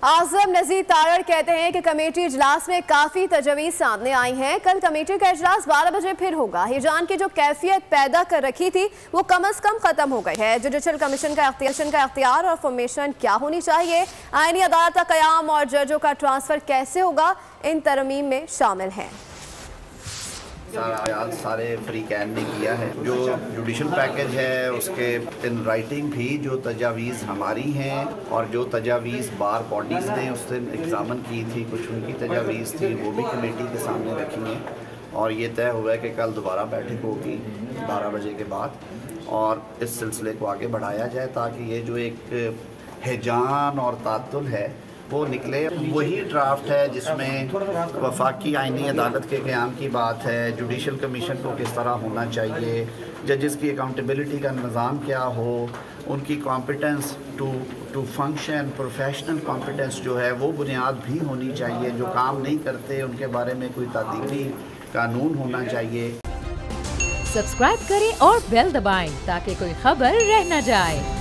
आजम नज़ीर तारड़ कहते हैं कि कमेटी इजलास में काफ़ी तजवीज़ सामने आई हैं। कल कमेटी का इजलास 12 बजे फिर होगा। हिजान की जो कैफियत पैदा कर रखी थी वो कम अज़ कम ख़त्म हो गई है। जुडिशल कमीशन का इख्तियार और फॉर्मेशन क्या होनी चाहिए, आईनी अदालत का क़याम और जजों का ट्रांसफ़र कैसे होगा, इन तरमीम में शामिल है। सारे फ्री कैन ने किया है। जो जुडिशल पैकेज है उसके इन राइटिंग भी जो तजावीज़ हमारी हैं और जो तजावीज़ बार बॉडीज़ ने उस दिन एग्जामन की थी, कुछ उनकी तजावीज़ थी, वो भी कमेटी के सामने रखी हैं और ये तय हुआ है कि कल दोबारा बैठक होगी 12 बजे के बाद और इस सिलसिले को आगे बढ़ाया जाए ताकि ये जो एक हिजान और तातुल है वो निकले। वही ड्राफ्ट है जिसमें वफाकी आईनी अदालत के क़याम की बात है, जुडिशल कमीशन को किस तरह होना चाहिए, जजेस की अकाउंटेबिलिटी का निज़ाम क्या हो, उनकी competence to function, professional competence जो है वो बुनियाद भी होनी चाहिए। जो काम नहीं करते उनके बारे में कोई तादीबी कानून होना चाहिए। सब्सक्राइब करें और बेल दबाएं ताकि कोई खबर रह न जाए।